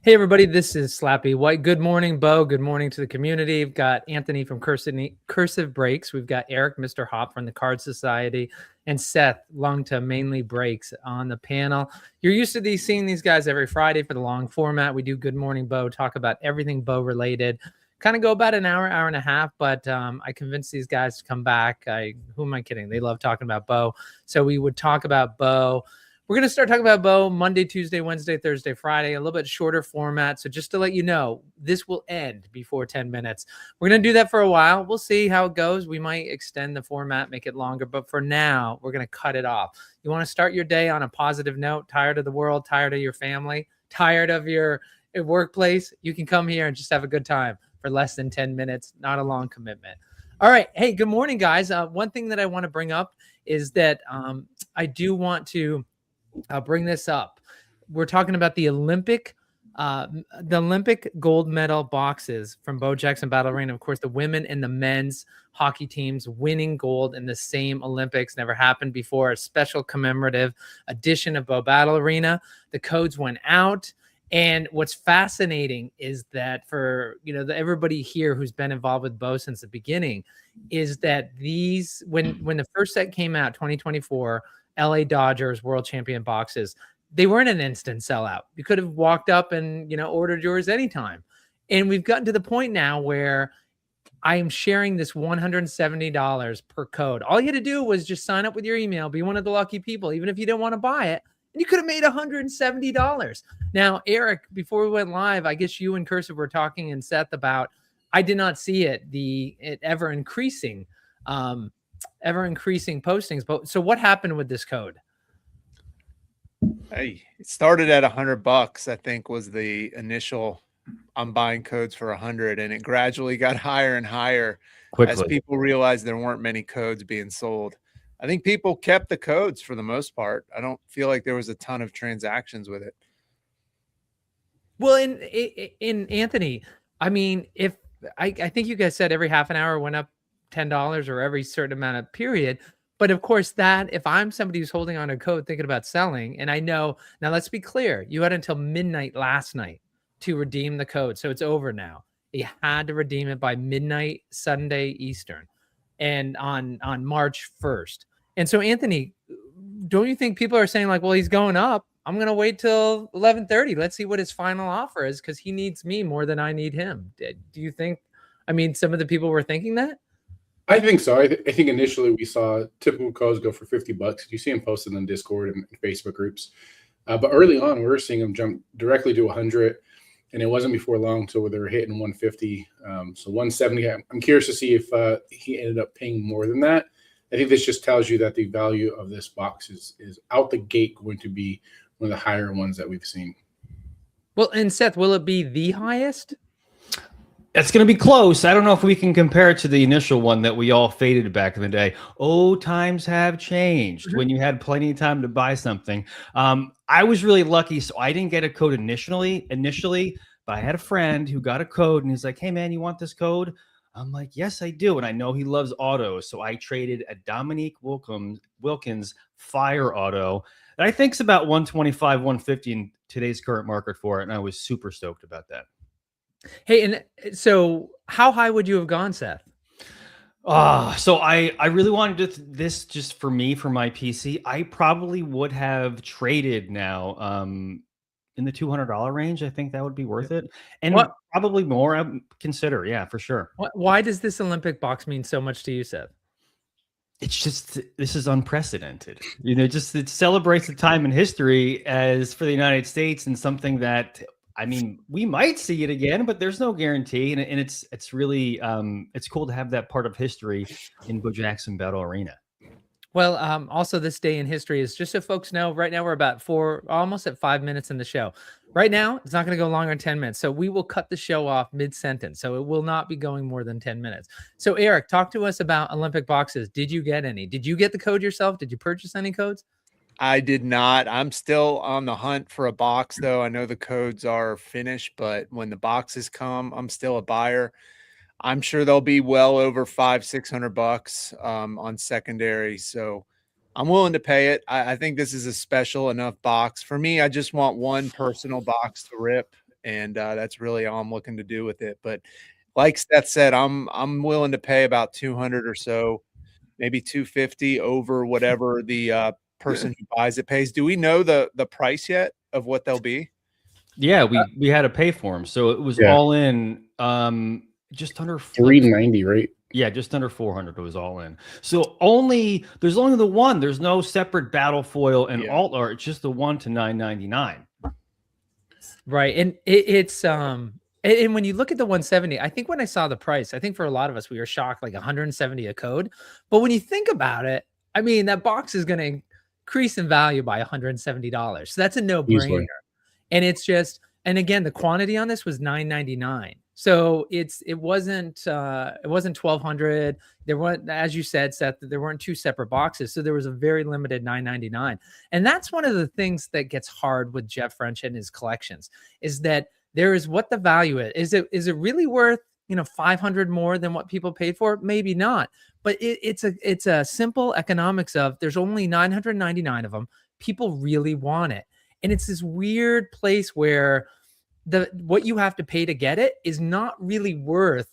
Hey, everybody, this is Slappy White. Good morning, Bo. Good morning to the community. We've got Anthony from Cursive Breaks. We've got Eric, Mr. Hop from the Card Society, and Seth Lungta, Mainly Breaks on the panel. You're used to seeing these guys every Friday for the long format. We do Good Morning, Bo, talk about everything Bo related. Kind of go about an hour, hour and a half, but I convinced these guys to come back. Who am I kidding? They love talking about Bo. So we would talk about Bo. We're going to start talking about Bo Monday, Tuesday, Wednesday, Thursday, Friday, a little bit shorter format. So just to let you know, this will end before 10 minutes. We're going to do that for a while. We'll see how it goes. We might extend the format, make it longer. But for now, we're going to cut it off. You want to start your day on a positive note, tired of the world, tired of your family, tired of your workplace, you can come here and just have a good time for less than 10 minutes, not a long commitment. All right. Hey, good morning, guys. One thing that I want to bring up is that I do want to bring this up. We're talking about the Olympic gold medal boxes from Bo Jackson Battle Arena. Of course, the women and the men's hockey teams winning gold in the same Olympics. Never happened before. A special commemorative edition of Bo Battle Arena. The codes went out. And what's fascinating is that for everybody here who's been involved with Bo since the beginning, is that these when the first set came out, 2024. LA Dodgers world champion boxes, they weren't an instant sellout. You could have walked up and, ordered yours anytime. And we've gotten to the point now where I am sharing this $170 per code. All you had to do was just sign up with your email, be one of the lucky people, even if you didn't want to buy it. And you could have made $170. Now, Eric, before we went live, I guess you and Cursive were talking and Seth about, I did not see it ever increasing postings. But so what happened with this code? Hey, it started at $100, I think was the initial. I'm buying codes for 100, and it gradually got higher and higher as people realized there weren't many codes being sold. I think people kept the codes for the most part. I don't feel like there was a ton of transactions with it. Well, in Anthony, I mean, if I think you guys said every half an hour went up $10 or every certain amount of period. But of course, that if I'm somebody who's holding on a code thinking about selling, and I know now, let's be clear, you had until midnight last night to redeem the code. So it's over now. You had to redeem it by midnight Sunday Eastern and on March 1st. And so, Anthony, don't you think people are saying like, well, he's going up. I'm going to wait till 11:30. Let's see what his final offer is because he needs me more than I need him. Do you think, some of the people were thinking that? I think so. I think initially we saw typical codes go for $50. You see them posted on Discord and Facebook groups. But early on, we were seeing them jump directly to 100. And it wasn't before long until they were hitting 150. So 170. I'm curious to see if he ended up paying more than that. I think this just tells you that the value of this box is out the gate going to be one of the higher ones that we've seen. Well, and Seth, will it be the highest? It's going to be close. I don't know if we can compare it to the initial one that we all faded back in the day. Oh, times have changed when you had plenty of time to buy something. I was really lucky, so I didn't get a code initially, but I had a friend who got a code, and he's like, hey, man, you want this code? I'm like, yes, I do. And I know he loves autos, so I traded a Dominique Wilkins Fire Auto that I think is about 125, 150 in today's current market for it, and I was super stoked about that. Hey, and so how high would you have gone, Seth? So I really wanted this just for me, for my PC. I probably would have traded now in the $200 range. I think that would be worth it. And probably more, I would consider. Yeah, for sure. Why does this Olympic box mean so much to you, Seth? It's just, this is unprecedented. It celebrates the time in history as for the United States and something that, we might see it again, but there's no guarantee. And it's really, it's cool to have that part of history in Bo Jackson Battle Arena. Well, also this day in history is just so folks know, right now we're about almost at 5 minutes in the show. Right now, it's not going to go longer than 10 minutes. So we will cut the show off mid-sentence. So it will not be going more than 10 minutes. So Eric, talk to us about Olympic boxes. Did you get any? Did you get the code yourself? Did you purchase any codes? I did not. I'm still on the hunt for a box, though. I know the codes are finished, but when the boxes come, I'm still a buyer. I'm sure they'll be well over $500-600 on secondary. So I'm willing to pay it. I think this is a special enough box for me. I just want one personal box to rip, and that's really all I'm looking to do with it. But like Seth said, I'm willing to pay about 200 or so, maybe 250 over whatever the person who buys it pays. Do we know the price yet of what they'll be? Yeah, we had to pay for them, so it was all in just under $390, right? Yeah, just under 400. It was all in. So there's only the one. There's no separate battle foil and alt art. It's just the one to $9.99. Right, and it's and when you look at the 170, I think when I saw the price, I think for a lot of us we were shocked, like 170 a code. But when you think about it, I mean that box is going to increase in value by $170. So that's a no-brainer. And it's just, and again, the quantity on this was $9.99. So it wasn't 1,200. There weren't, as you said, Seth, there weren't two separate boxes. So there was a very limited $9.99. And that's one of the things that gets hard with Jeff French and his collections, is that there is what the value is. Is it really worth, 500 more than what people paid for? Maybe not. But it's a simple economics of there's only 999 of them. People really want it. And it's this weird place where what you have to pay to get it is not really worth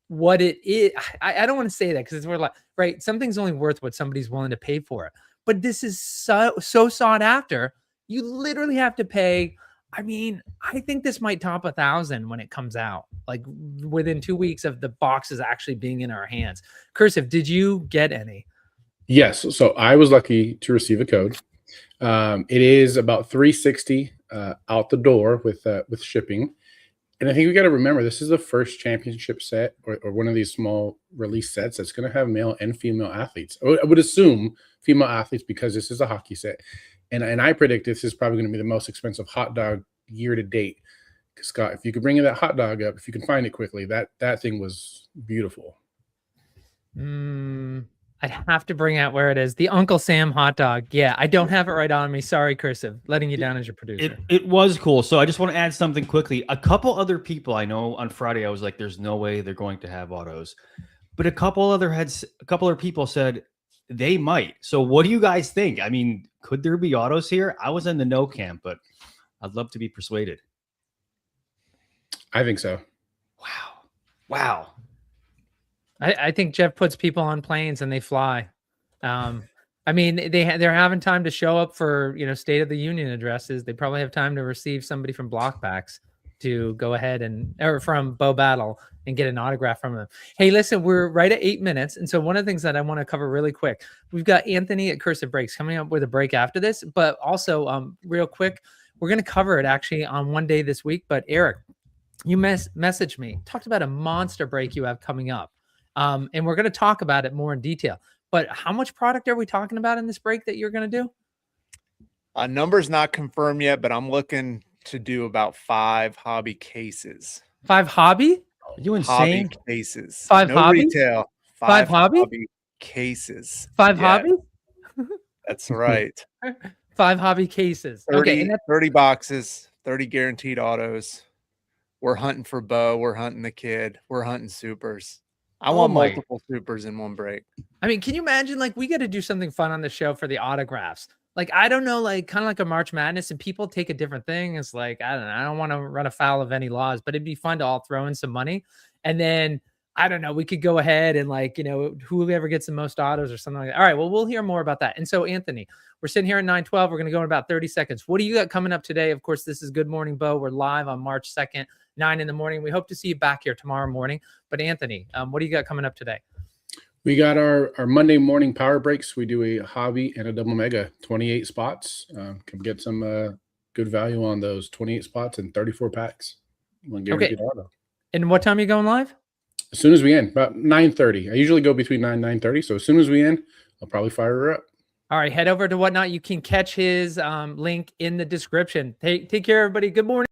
what it is. I don't want to say that because we're like, right, something's only worth what somebody's willing to pay for it. But this is so sought after. You literally have to pay. I mean, I think this might top 1,000 when it comes out, like within 2 weeks of the boxes actually being in our hands. Cursive, did you get any? Yes. So I was lucky to receive a code. It is about $360 out the door with shipping. And I think we got to remember, this is the first championship set or one of these small release sets that's going to have male and female athletes. I would assume female athletes because this is a hockey set. And I predict this is probably going to be the most expensive hot dog year to date. Scott, if you could bring that hot dog up, if you can find it quickly, that thing was beautiful. I'd have to bring out where it is. The Uncle Sam hot dog. Yeah, I don't have it right on me. Sorry, Cursive. Letting you down as your producer. It was cool. So I just want to add something quickly. A couple other people I know on Friday, I was like, there's no way they're going to have autos. But a couple other people said they might. So what do you guys think? I mean, could there be autos here? I was in the no camp, but I'd love to be persuaded. I think so. Wow. I think Jeff puts people on planes and they fly. I mean, they're having time to show up for, State of the Union addresses. They probably have time to receive somebody from Blockbacks to go ahead or from Bo Battle and get an autograph from them. Hey, listen, we're right at 8 minutes. And so one of the things that I want to cover really quick, we've got Anthony at Cursive Breaks coming up with a break after this, but also real quick, we're going to cover it actually on one day this week. But Eric, you messaged me, talked about a monster break you have coming up. And we're going to talk about it more in detail. But how much product are we talking about in this break that you're going to do? Number's not confirmed yet, but I'm looking to do about 5 hobby cases. 5 hobby? Are you insane? Hobby cases. 5 no hobby? Retail. 5 hobby? Cases. 5 hobby? That's right. 5 hobby cases. 30, okay. And 30 boxes, 30 guaranteed autos. We're hunting for Bo. We're hunting the kid. We're hunting supers. I want multiple supers in one break. I mean, can you imagine, like, we got to do something fun on the show for the autographs. Like, I don't know, like, kind of like a March Madness, and people take a different thing. It's like, I don't know. I don't want to run afoul of any laws, but it'd be fun to all throw in some money. And then, I don't know, we could go ahead and, like, whoever gets the most autos or something like that. All right, well, we'll hear more about that. And so, Anthony, we're sitting here at 9:12. We're going to go in about 30 seconds. What do you got coming up today? Of course, this is Good Morning Bo. We're live on March 2nd. 9 in the morning. We hope to see you back here tomorrow morning. But Anthony, what do you got coming up today? We got our Monday morning power breaks. We do a hobby and a double mega, 28 spots. Can get some good value on those 28 spots and 34 packs. One guaranteed auto. And what time are you going live? As soon as we end, about 9:30. I usually go between 9 and 9:30. So as soon as we end, I'll probably fire her up. All right, head over to Whatnot. You can catch his link in the description. Take care, everybody. Good morning.